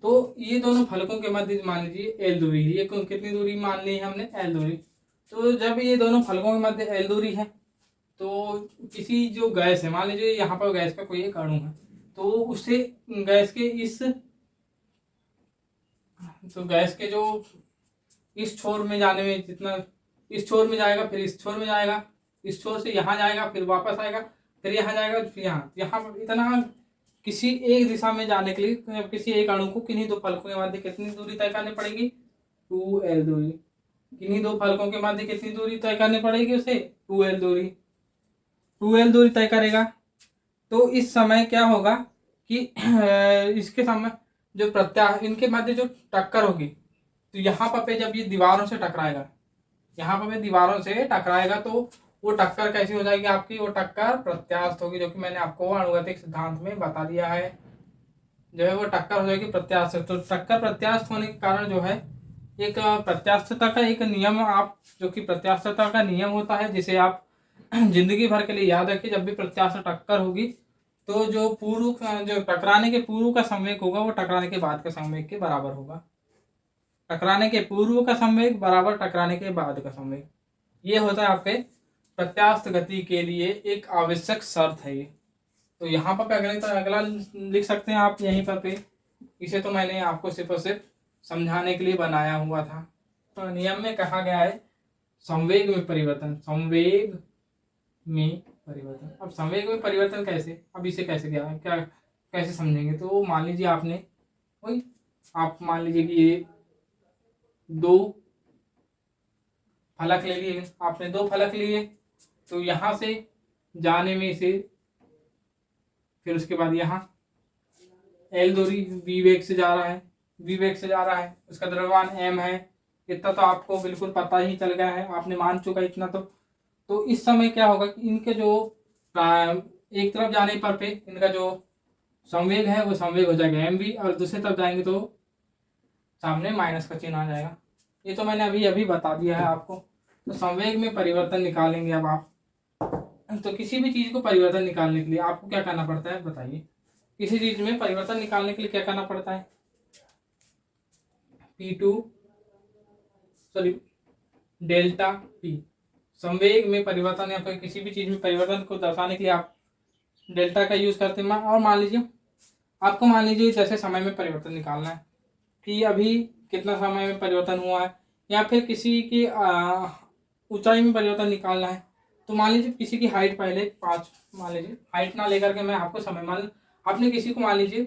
तो ये दोनों फलकों के मध्य मान लीजिए एल दूरी, ये कितनी दूरी मान ली है हमने, एल दूरी। तो जब ये दोनों फलकों के मध्य एल दूरी है, तो किसी जो गैस है, मान लीजिए यहाँ पर गैस का कोई एक अणु है, तो उसे गैस के गैस के जो इस छोर में जाने में जितना, इस छोर में जाएगा, फिर इस छोर में जाएगा, इस छोर से यहाँ जाएगा, फिर वापस आएगा, फिर यहाँ जाएगा, फिर यहाँ पर इतना किसी एक दिशा में जाने के लिए किसी एक अणु को किन्हीं दो फलकों के मध्य कितनी दूरी तय करनी पड़ेगी, 2l दूरी। किन्हीं दो फलकों के मध्य कितनी दूरी तय करनी पड़ेगी उसे, 2l दूरी। 2l दूरी तय करेगा, तो इस समय क्या होगा कि इसके समय जो इनके मध्य जो टक्कर होगी, तो यहाँ पर जब ये दीवारों से टकराएगा, यहाँ पर दीवारों से टकराएगा, तो वो टक्कर कैसी हो जाएगी आपकी, वो टक्कर प्रत्यास्थ होगी, जो कि मैंने आपको अनुगतिक सिद्धांत में बता दिया है, जो है वो टक्कर हो जाएगी प्रत्यास्थ। तो टक्कर प्रत्यास्थ होने के कारण जो है एक प्रत्यास्थता का एक नियम, आप जो कि प्रत्यास्थता का नियम होता है, जिसे आप जिंदगी भर के लिए याद रखिए, जब भी प्रत्यास्थ टक्कर होगी, तो जो जो टकराने के पूर्व का संवेग होगा, वो टकराने के बाद के संवेग के बराबर होगा। टकराने के पूर्व का संवेग बराबर टकराने के बाद का संवेग, ये होता है आपके प्रत्यास्थ गति के लिए एक आवश्यक शर्त है ये। तो यहाँ पर अगला लिख सकते हैं आप यहीं पर पे, इसे तो मैंने आपको सिर्फ और सिर्फ समझाने के लिए बनाया हुआ था। तो नियम में कहा गया है संवेग में परिवर्तन, संवेग में परिवर्तन। अब संवेग में परिवर्तन कैसे, अब इसे कैसे क्या कैसे समझेंगे, तो मान लीजिए आपने वही, आप मान लीजिए कि ये दो फलक ले लिए, आपने दो फलक लिए, तो यहाँ से जाने में से, फिर उसके बाद यहाँ एल दूरी v वेग से जा रहा है, v वेग से जा रहा है, उसका द्रव्यमान m है, इतना तो आपको बिल्कुल पता ही चल गया है, आपने मान चुका इतना। तो इस समय क्या होगा कि इनके जो एक तरफ जाने पर पे इनका जो संवेग है वो संवेग हो जाएगा mv, और दूसरी तरफ जाएंगे तो सामने माइनस का चिन्ह आ जाएगा। ये तो मैंने अभी बता दिया है आपको। तो संवेग में परिवर्तन निकालेंगे अब आप, तो किसी भी चीज को परिवर्तन निकालने के लिए आपको क्या करना पड़ता है बताइए, किसी चीज में परिवर्तन निकालने के लिए क्या करना पड़ता है, डेल्टा p। संवेग में परिवर्तन या फिर किसी भी चीज में परिवर्तन को दर्शाने के लिए आप डेल्टा का यूज करते हैं। और मान लीजिए आपको, मान लीजिए जैसे समय में परिवर्तन निकालना है कि अभी कितना समय में परिवर्तन हुआ है, या फिर किसी की ऊंचाई में परिवर्तन निकालना है, तो मान लीजिए किसी की हाइट पहले 5, मान लीजिए हाइट ना लेकर के मैं आपको समय, मान आपने किसी को मान लीजिए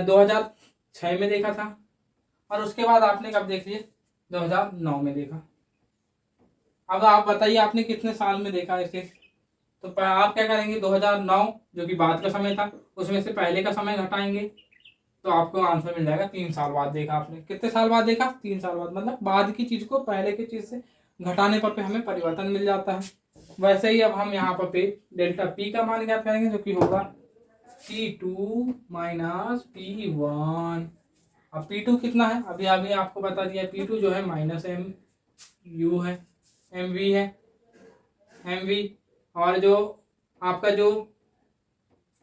2006 में देखा था, और उसके बाद आपने कब देख लिए 2009 में देखा, अब आप बताइए आपने कितने साल में देखा इसे। तो आप क्या करेंगे, 2009 जो कि बाद का समय था, उसमें से पहले का समय घटाएंगे तो आपको आंसर मिल जाएगा। 3 साल बाद देखा आपने। कितने साल बाद देखा? 3 साल बाद। मतलब बाद की चीज को पहले की चीज से घटाने पर पे हमें परिवर्तन मिल जाता है। वैसे ही अब हम यहाँ पर पे डेल्टा पी का मान ज्ञात करेंगे जो कि होगा P2 माइनस P1। अब P2 कितना है, अभी अभी आपको बता दिया। P2 जो है माइनस एम यू है, एम वी है, एम वी। और जो आपका जो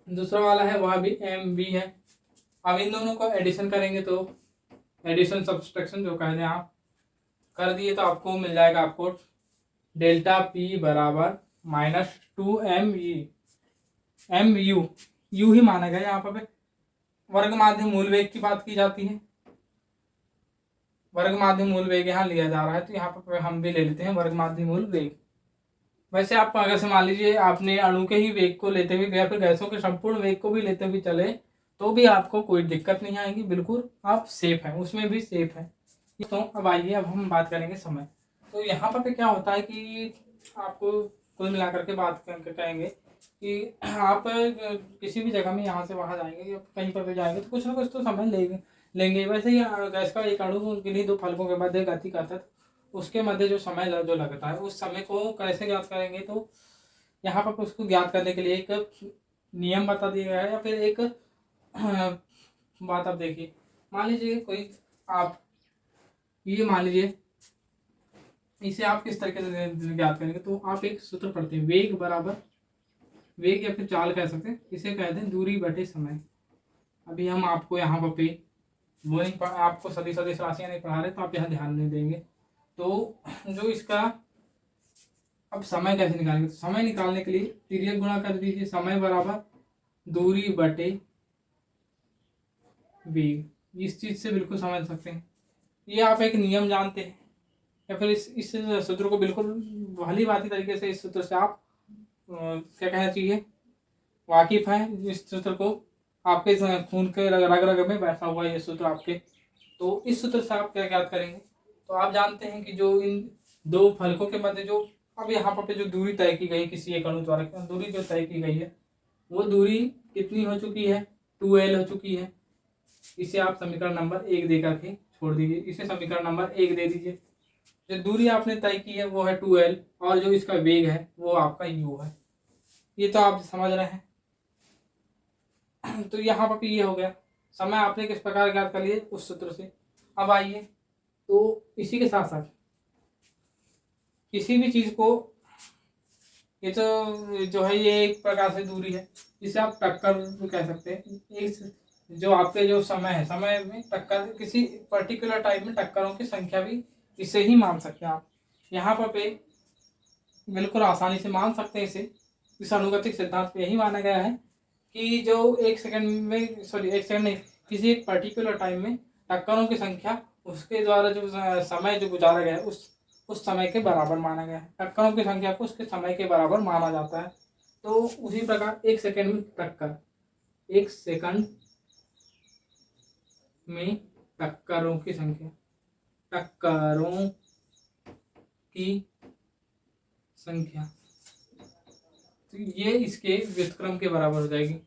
दूसरा वाला है वह भी एम वी है। अब इन दोनों को एडिशन करेंगे तो एडिशन सब्सट्रैक्शन जो कहते हैं आप कर दिए तो आपको मिल जाएगा आपको डेल्टा पी बराबर माइनस 2 एम यू। यू ही माना गया यहाँ पर। वर्ग माध्य मूल वेग की बात की जाती है। वर्ग माध्य मूल वेग यहाँ लिया जा रहा है तो यहाँ पर हम भी ले लेते हैं वर्ग माध्य मूल वेग। वैसे आप अगर से मान लीजिए आपने अणु के ही वेग को लेते हुए या फिर गैसों के संपूर्ण वेग को भी लेते हुए चले तो भी आपको कोई दिक्कत नहीं आएगी, बिल्कुल आप सेफ हैं, उसमें भी सेफ है। तो अब आइए अब हम बात करेंगे समय। तो यहाँ पर क्या होता है कि आपको कुल मिलाकर के बात करके कहेंगे कि आप किसी भी जगह में यहाँ से वहाँ जाएंगे या कहीं पर भी जाएंगे तो कुछ ना कुछ तो समय लेंगे। वैसे ही गैस का एक अणु किन्हीं दो फलकों के मध्य गति करता है, उसके मध्य जो समय जो लगता है उस समय को कैसे ज्ञात करेंगे। तो यहाँ पर उसको ज्ञात करने के लिए एक नियम बता दिया गया है या फिर एक बात आप देखिए। मान लीजिए कोई आप ये मान लीजिए इसे आप किस तरीके से ज्ञात करेंगे। तो आप एक सूत्र पढ़ते हैं, वेग बराबर वेग या फिर चाल कह सकते हैं, इसे कहते हैं दूरी बटे समय। अभी हम आपको यहाँ पर वो नहीं आपको सदी राशियाँ नहीं पढ़ा रहे तो आप यहाँ ध्यान नहीं देंगे। तो जो इसका अब समय कैसे निकालेंगे, तो समय निकालने के लिए तिर्यक गुणा कर दीजिए। समय बराबर दूरी बटे वेग। इस चीज से बिल्कुल समझ सकते हैं, ये आप एक नियम जानते हैं या फिर इस सूत्र को बिल्कुल भली भांति तरीके से इस सूत्र से आप क्या कहना चाहिए वाकिफ है। इस सूत्र को आपके खून के रग रग में बैठा हुआ ये सूत्र आपके। तो इस सूत्र से आप क्या ज्ञात करेंगे, तो आप जानते हैं कि जो इन दो फलकों के मध्य जो अब यहाँ पर जो दूरी तय की गई किसी एक अणु द्वारा, दूरी जो तय की गई है वो दूरी कितनी हो चुकी है, 2L हो चुकी है। इसे आप समीकरण नंबर 1 दे करके छोड़ दीजिए, इसे समीकरण नंबर 1 दे दीजिए। जो दूरी आपने तय की है वो है 2L और जो इसका वेग है वो आपका u है। ये तो आप समझ रहे हैं। तो यहाँ पर ये हो गया। समय आपने किस प्रकार ज्ञात कर लिए उस सूत्र से। अब आइए तो इसी के साथ साथ किसी भी चीज को ये तो जो है ये एक प्रकार से दूरी है, जिसे आप टक्कर कह सकते हैं। इस जो आपके जो समय है, समय में टक्कर किसी पर्टिकुलर टाइप में टक्करों की संख्या भी इसे ही मान सकते हैं आप। यहाँ पर पे बिल्कुल आसानी से मान सकते हैं इसे। इस अनुगतिक सिद्धांत में यही माना गया है कि जो एक सेकंड में एक सेकंड नहीं, किसी एक पर्टिकुलर टाइम में टक्करों की संख्या उसके द्वारा जो समय जो गुजारा गया है उस समय के बराबर माना गया है। टक्करों की संख्या को उसके समय के बराबर माना जाता है। तो उसी प्रकार एक सेकंड में टक्कर, एक सेकंड में टक्करों की संख्या, टक्करों की संख्या, तो ये इसके व्युत्क्रम के बराबर हो जाएगी।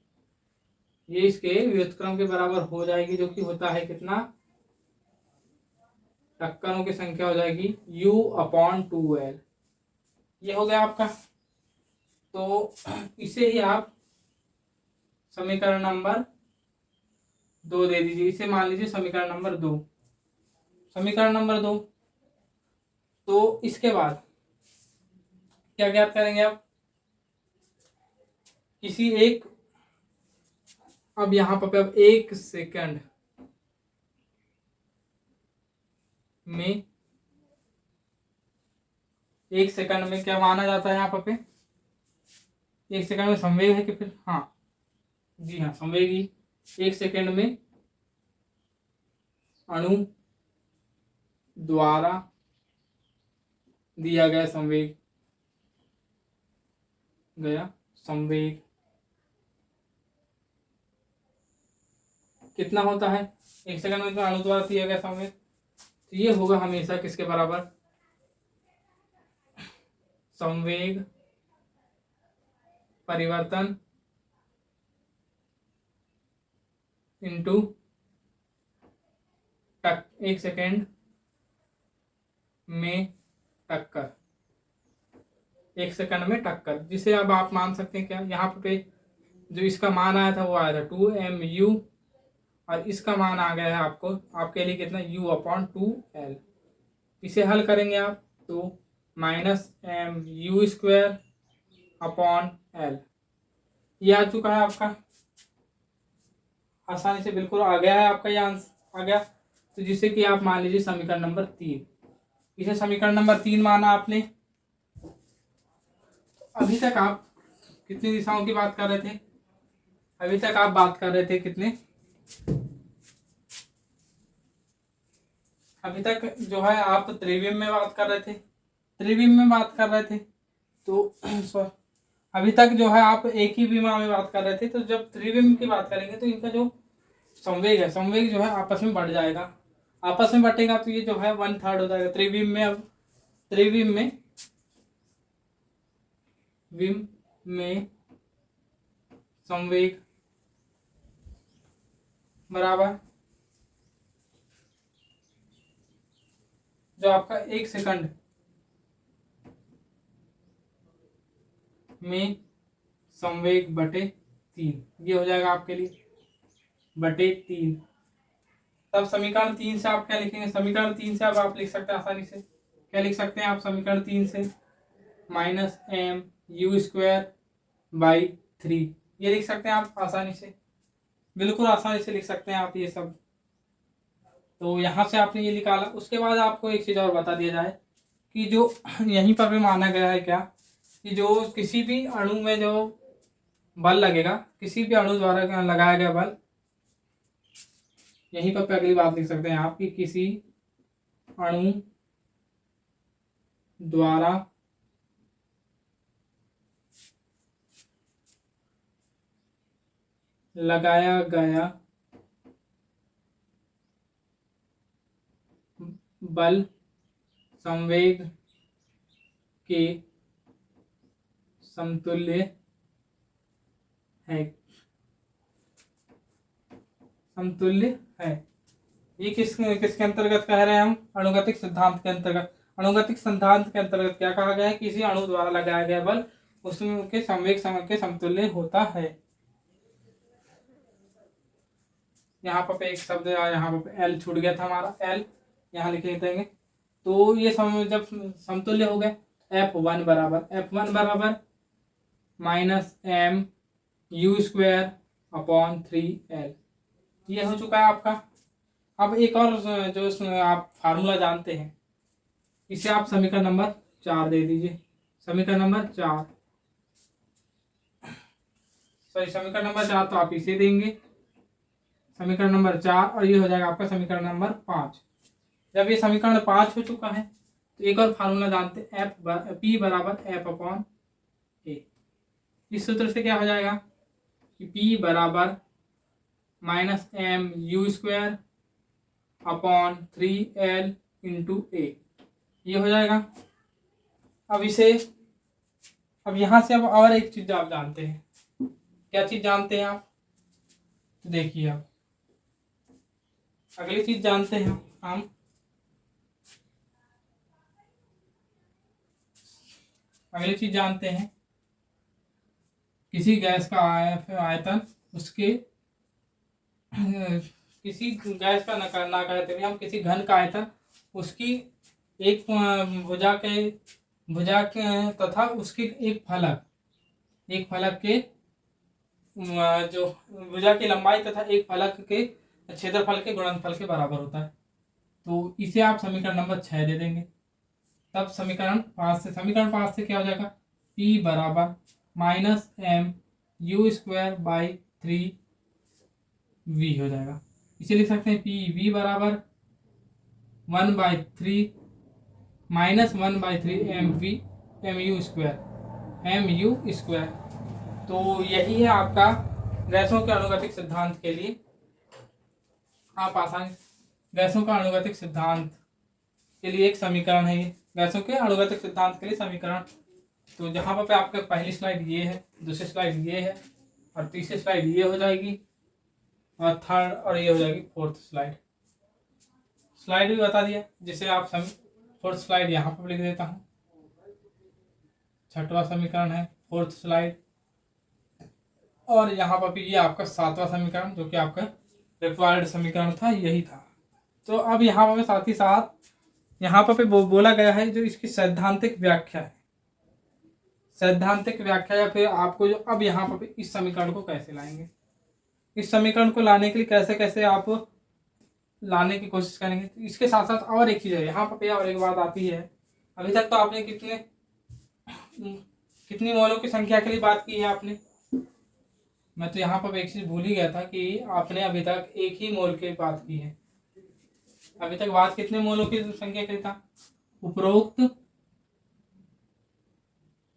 ये इसके व्युत्क्रम के बराबर हो जाएगी जो कि होता है कितना, टक्करों की संख्या हो जाएगी u/2L। ये हो गया आपका। तो इसे ही आप समीकरण नंबर 2 दे दीजिए। इसे मान लीजिए समीकरण नंबर 2। समीकरण नंबर 2 तो इसके बाद क्या ज्ञात करेंगे आप, किसी एक अब यहाँ पर अब एक सेकंड में, एक सेकंड में क्या माना जाता है यहाँ पे, एक सेकंड में संवेग है कि फिर, हाँ जी हाँ संवेग ही। एक सेकंड में अणु द्वारा दिया गया संवेग कितना होता है, एक सेकंड में अणु द्वारा दिया गया संवेग। तो ये होगा हमेशा किसके बराबर, संवेग परिवर्तन इनटू एक सेकेंड में टक्कर, एक सेकंड में टक्कर, जिसे अब आप मान सकते हैं क्या, यहाँ पे जो इसका मान आया था वो आया था 2mu और इसका मान आ गया है आपको आपके लिए कितना u/2l। इसे हल करेंगे आप तो -mu²/l ये आ चुका है आपका, आसानी से बिल्कुल आ गया है आपका ये आंसर आ गया। तो जिससे कि आप मान लीजिए समीकरण नंबर 3, इसे समीकरण नंबर 3 माना आपने। अभी तक आप कितनी दिशाओं की बात कर रहे थे, अभी तक आप बात कर रहे थे कितने, अभी तक जो है आप त्रिविम में बात कर रहे थे, त्रिविम में बात कर रहे थे तो अभी तक जो है आप एक ही विमा में बात कर रहे थे। तो जब त्रिविम की बात करेंगे तो इनका जो संवेग है, संवेग जो है आपस में बढ़ जाएगा, आपस में बटेगा तो ये जो है 1/3 हो जाएगा त्रिविम में। अब त्रिविम में संवेग बराबर जो आपका 1 सेकंड में संवेग बटे 3, ये हो जाएगा आपके लिए बटे 3। तब समीकरण 3 से आप क्या लिखेंगे, समीकरण 3 से अब आप लिख सकते हैं आसानी से, क्या लिख सकते हैं आप समीकरण 3 से -mu²/3 ये लिख सकते हैं आप आसानी से, बिल्कुल आसानी से लिख सकते हैं आप ये सब। तो यहाँ से आपने ये निकाला। उसके बाद आपको एक चीज़ और बता दिया जाए कि जो यहीं पर भी माना गया है क्या कि जो किसी भी अणु में जो बल लगेगा, किसी भी अणु द्वारा लगाया गया बल, यहीं पर अगली बात लिख सकते हैं आप कि किसी अणु द्वारा लगाया गया बल संवेग के समतुल्य है, समतुल्य है। ये किसके अंतर्गत कह रहे हैं हम, अणुगतिक सिद्धांत के अंतर्गत। अणुगतिक सिद्धांत के अंतर्गत क्या कहा गया है, किसी अणु द्वारा लगाया गया बल उसमें के संवेग समय के समतुल्य होता है। यहाँ पर एक शब्द यहाँ पर एल छूट गया था हमारा, एल यहाँ लिखे देंगे। तो ये जब समतुल्य हो गए F1 बराबर -mu²/3l, ये हो चुका है आपका। अब एक और जो आप फार्मूला जानते हैं, इसे आप समीकरण नंबर 4 दे दीजिए, समीकरण नंबर 4 समीकरण नंबर 4 तो आप इसे देंगे समीकरण नंबर 4 और ये हो जाएगा आपका समीकरण नंबर 5। जब ये समीकरण 5 हो चुका है तो एक और फार्मूला जानते हैं P बराबर F/A। इस सूत्र से क्या हो जाएगा कि P बराबर -mu²/3l × A, ये हो जाएगा। अब यहाँ से अब और एक चीज आप जानते हैं, क्या चीज जानते हैं आप, तो देखिए आप अगली चीज जानते हैं हम अगली चीज जानते हैं किसी गैस का आयतन, उसके किसी गैस का ना कहते हुए हम किसी घन का आयतन, उसकी एक भुजा के तथा उसके एक फलक के जो भुजा की लंबाई तथा एक फलक के क्षेत्रफल के गुणनफल के बराबर होता है। तो इसे आप समीकरण नंबर 6 दे देंगे। तब समीकरण 5 से क्या हो जाएगा, P बराबर -mu²/3v हो जाएगा। इसे लिख सकते हैं PV बराबर 1/3 -1/3 mu²। तो यही है आपका गैसों के अणुगतिक सिद्धांत के लिए, आप आसानी गैसों का अणुगतिक सिद्धांत के लिए एक समीकरण है, ये गैसों के अणुगतिक सिद्धांत के लिए समीकरण तो जहाँ पर आपका पहली स्लाइड ये है, दूसरी स्लाइड ये है, और तीसरी स्लाइड ये हो जाएगी, और थर्ड और ये हो जाएगी फोर्थ स्लाइड। स्लाइड भी बता दिया, जिसे आप फोर्थ स्लाइड यहाँ पर लिख देता हूँ। छठवां समीकरण है फोर्थ स्लाइड, और यहाँ पर भी ये आपका सातवां समीकरण, जो कि आपका रिक्वायर्ड समीकरण था, यही था। तो अब यहाँ पर साथ ही साथ यहाँ पर बोला गया है जो इसकी सैद्धांतिक व्याख्या है, सैद्धांतिक व्याख्या, या फिर आपको जो अब यहाँ पर इस समीकरण को कैसे लाएंगे, इस समीकरण को लाने के लिए कैसे कैसे आप लाने की कोशिश करेंगे। तो इसके साथ साथ और एक चीज़ है यहाँ पर, और एक बात आती है। अभी तक तो आपने कितनी मोलों की संख्या के लिए बात की है आपने। मैं तो यहाँ पर एक चीज भूल ही गया था कि आपने अभी तक एक ही मोल की बात की है। अभी तक बात कितने मोलों की संख्या के लिए था। उपरोक्त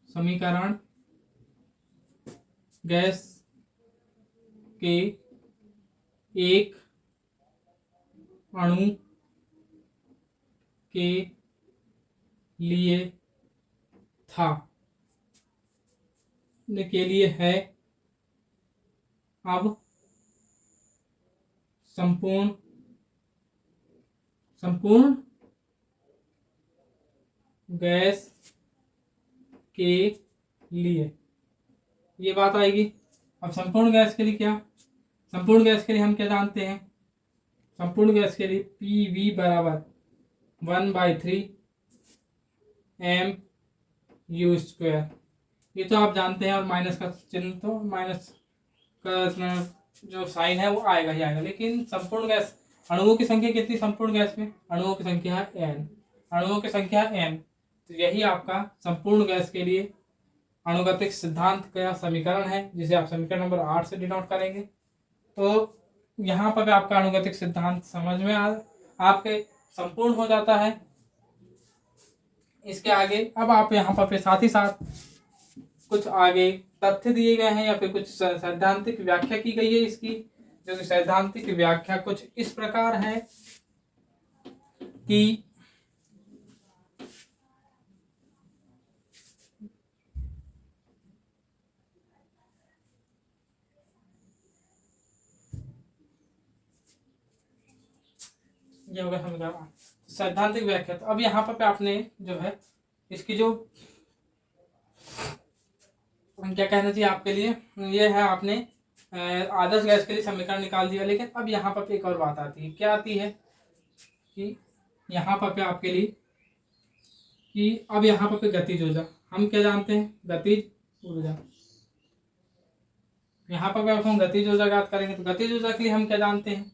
समीकरण गैस के एक अणु के लिए था, के लिए है। अब संपूर्ण गैस के लिए ये बात आएगी। अब संपूर्ण गैस के लिए क्या, संपूर्ण गैस के लिए हम क्या जानते हैं, संपूर्ण गैस के लिए PV बराबर 1/3 mu²। ये तो आप जानते हैं, और माइनस का चिन्ह तो माइनस का जो साइन है वो आएगा ही आएगा। लेकिन संपूर्ण गैस, अणुओं की संख्या कितनी संपूर्ण गैस में, अणुओं की संख्या है n, अणुओं की संख्या n। तो यही आपका संपूर्ण गैस के लिए अणुगतिक सिद्धांत का समीकरण है, जिसे आप समीकरण नंबर 8 से डिनोट करेंगे। तो यहाँ पर आपका अणुगतिक सिद्धांत समझ में आपके संपूर्ण हो जाता है। इसके आगे अब आप यहाँ पर साथ ही साथ कुछ आगे तथ्य दिए गए हैं, या फिर कुछ सैद्धांतिक व्याख्या की गई है इसकी, जो कि सैद्धांतिक व्याख्या कुछ इस प्रकार है कि ये होगा समीकरण सैद्धांतिक व्याख्या। तो अब यहाँ पर आपने जो है इसकी जो क्या कहना चाहिए आपके लिए, ये है आपने आदर्श गैस के लिए समीकरण निकाल दिया। लेकिन अब यहाँ पर एक और बात आती है, क्या आती है कि यहाँ पर आपके लिए कि अब यहाँ पर गतिज ऊर्जा, हम क्या जानते हैं, गतिज ऊर्जा। यहाँ पर अब हम गतिज ऊर्जा ज्ञात करेंगे। तो गतिज ऊर्जा के लिए हम क्या जानते हैं,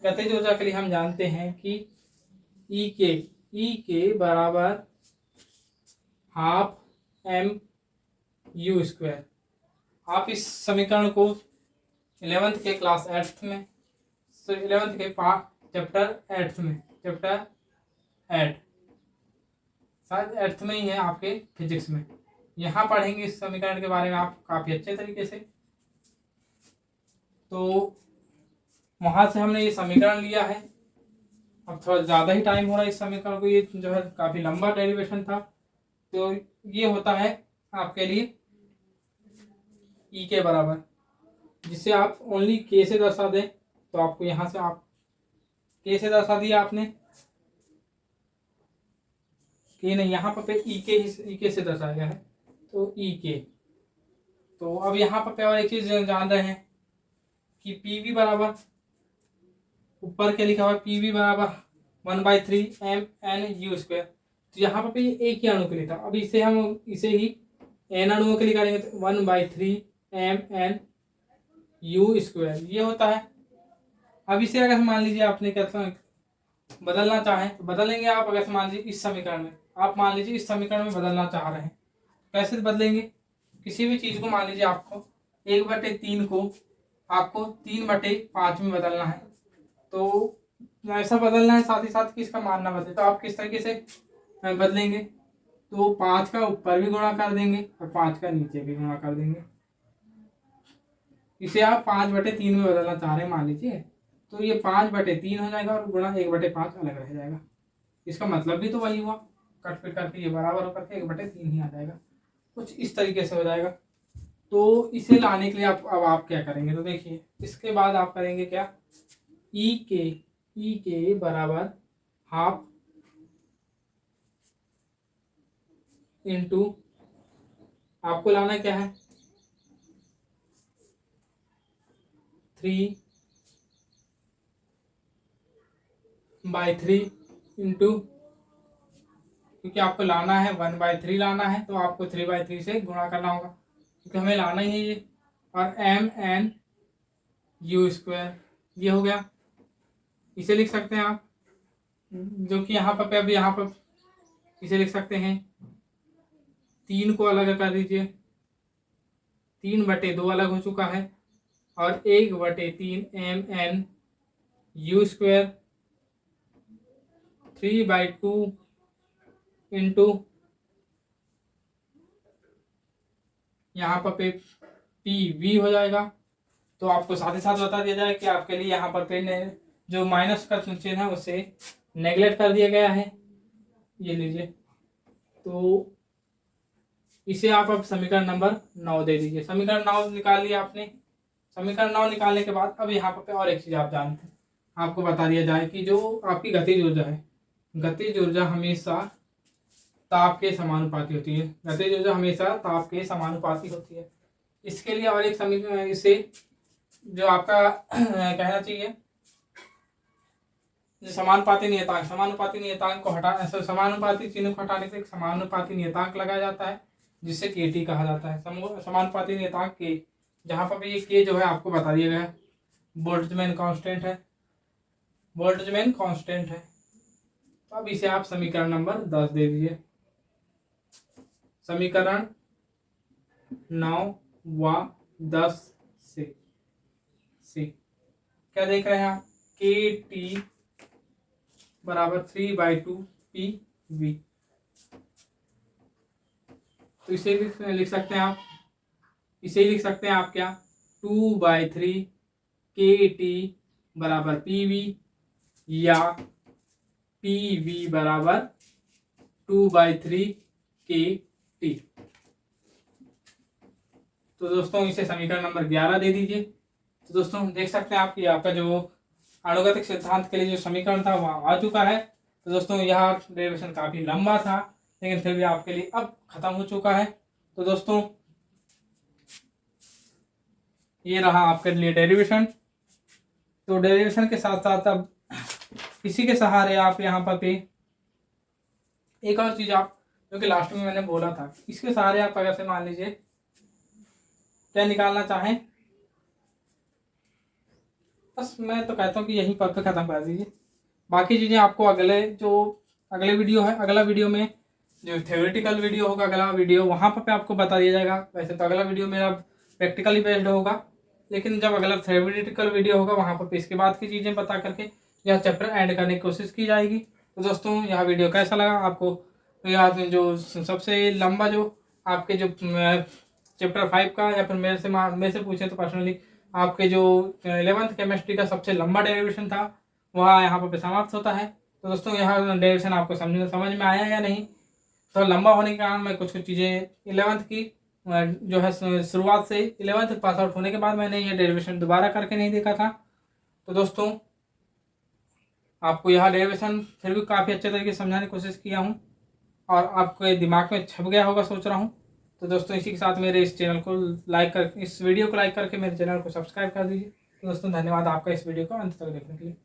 गतिज ऊर्जा के लिए हम जानते हैं कि E बराबर ½ mu²। आप इस समीकरण को 11th के क्लास 8th में, 11th के चैप्टर 8th में, चैप्टर 8 शायद 8th में ही है आपके फिजिक्स में, यहाँ पढ़ेंगे इस समीकरण के बारे में आप काफ़ी अच्छे तरीके से। तो वहाँ से हमने ये समीकरण लिया है। अब थोड़ा ज़्यादा ही टाइम हो रहा है इस समीकरण को, ये जो है काफ़ी लंबा डेरिवेशन था। तो ये होता है आपके लिए E के बराबर, जिसे आप ओनली K से दर्शा दें। तो आपको यहाँ से आप K से दर्शा दिया आपने, K नहीं, यहाँ पर E के से दर्शाया गया है, तो E के। तो अब यहाँ पर और एक चीज़ जान रहे हैं कि PV बराबर, ऊपर के लिखा हुआ PV बराबर 1/3 mnu²। तो यहाँ पर एक ही अणु के लिए था। अब इसे हम इसे ही n अणुओं के लिए करेंगे, तो 1/3 mnu²। ये होता है। अब इसे अगर मान लीजिए आपने क्या बदलना चाहें तो बदलेंगे आप। अगर मान लीजिए इस समीकरण में, आप मान लीजिए इस समीकरण में बदलना चाह रहे हैं, कैसे बदलेंगे, किसी भी चीज़ को मान लीजिए आपको 1/3 को आपको 3/5 में बदलना है, तो ऐसा बदलना है, साथ ही साथ कि इसका मान ना बदले। तो आप किस तरीके से बदलेंगे, तो 5 का ऊपर भी गुणा कर देंगे और 5 का नीचे भी गुणा कर देंगे। इसे आप 5/3 में बदलना चाह रहे हैं मान लीजिए, तो ये 5/3 हो जाएगा और गुणा 1/5 अलग रह जाएगा। इसका मतलब भी तो वही हुआ। कट पिट करके ये बराबर होकर के 1/3 ही आ जाएगा। कुछ इस तरीके से हो जाएगा। तो इसे लाने के लिए आप क्या करेंगे, तो देखिए इसके बाद आप करेंगे क्या, ई के बराबर हाफ इंटू आपको लाना क्या है 3/3 इंटू, क्योंकि आपको लाना है 1/3 लाना है तो आपको 3/3 से गुणा करना होगा, क्योंकि हमें लाना ही है ये। और mn/u², ये हो गया। इसे लिख सकते हैं आप, जो कि यहाँ पर अब यहाँ पर इसे लिख सकते हैं, 3 को अलग कर दीजिए, 3/2 अलग हो चुका है, और 1/3 mn/u² 3/2 इंटू यहाँ पर पे PV हो जाएगा। तो आपको साथ ही साथ बता दिया जाए कि आपके लिए यहाँ पर पे जो माइनस का चिन्ह है उसे नेगलेक्ट कर दिया गया है, ये लीजिए। तो इसे आप अब समीकरण नंबर 9 दे दीजिए। समीकरण 9 निकाल लिया आपने। समीकरण 9 निकालने के बाद अब यहाँ पर और एक चीज़ आप जानते हैं, आपको बता दिया जाए कि जो आपकी गतिज ऊर्जा है, गतिज ऊर्जा हमेशा ताप के समानुपाती होती है। गतिज ऊर्जा हमेशा ताप के समानुपाती होती है। इसके लिए और एक समीकरण, इसे जो आपका कहना चाहिए समानुपाती नियतांक, समानुपाती नियतांक को समानुपाती चिन्ह को हटाने से एक समानुपाती नियतांक लगाया जाता है, जिसे KT कहा जाता है। समानुपाती नियतांक के, जहाँ पर भी ये K जो है आपको बता दिया गया है, बोल्ट्जमैन कांस्टेंट है, बोल्ट्जमैन कांस्टेंट है। तो अब इसे आप समीकरण नंबर 10 दे दीजिए। समीकरण 9 व 10 से क्या देख रहे हैं आप, KT बराबर 3/2 PV। तो इसे लिख सकते हैं आप, इसे लिख सकते हैं आप क्या, 2/3 KT बराबर PV, या PV बराबर 2/3 KT। तो दोस्तों इसे समीकरण नंबर 11 दे दीजिए। तो दोस्तों देख सकते हैं आप कि आपका जो अनुगतिक सिद्धांत के लिए जो समीकरण था वह आ चुका है। तो दोस्तों यह डेरिवेशन काफ़ी लंबा था, लेकिन फिर भी आपके लिए अब खत्म हो चुका है। तो दोस्तों ये रहा आपके लिए डेरिवेशन। तो डेरिवेशन के साथ साथ अब इसी के सहारे आप यहाँ पर पे एक और चीज़ आप, जो कि लास्ट में मैंने बोला था, इसके सहारे आप अगर से मान लीजिए क्या निकालना चाहें, बस मैं तो कहता हूँ कि यहीं पर ख़त्म कर दीजिए। बाकी चीज़ें आपको अगले वीडियो है, अगला वीडियो में जो थ्योरेटिकल वीडियो होगा, अगला वीडियो वहाँ पर आपको बता दिया जाएगा। वैसे तो अगला वीडियो मेरा प्रैक्टिकली बेस्ड होगा, लेकिन जब अगला थ्योरेटिकल वीडियो होगा वहाँ पर इसके बाद की चीज़ें बता करके यह चैप्टर एंड करने की कोशिश की जाएगी। तो दोस्तों यह वीडियो कैसा लगा आपको, तो जो सबसे लंबा जो आपके जो चैप्टर 5 का, या फिर मेरे से पूछे तो पर्सनली आपके जो 11th केमिस्ट्री का सबसे लंबा डेरिवेशन था वह यहाँ पर समाप्त होता है। तो दोस्तों यह डेरिवेशन आपको समझ में आया या नहीं, तो लंबा होने के कारण मैं कुछ चीज़ें 11th की जो है शुरुआत से 11th पास आउट होने के बाद मैंने ये डेरिवेशन दोबारा करके नहीं देखा था। तो दोस्तों आपको यह डेरिवेशन फिर भी काफ़ी अच्छे तरीके से समझाने की कोशिश किया हूँ, और आपके दिमाग में छप गया होगा सोच रहा हूँ। तो दोस्तों इसी के साथ मेरे इस चैनल को इस वीडियो को लाइक करके मेरे चैनल को सब्सक्राइब कर दीजिए। तो दोस्तों धन्यवाद आपका इस वीडियो को अंत तक देखने के लिए।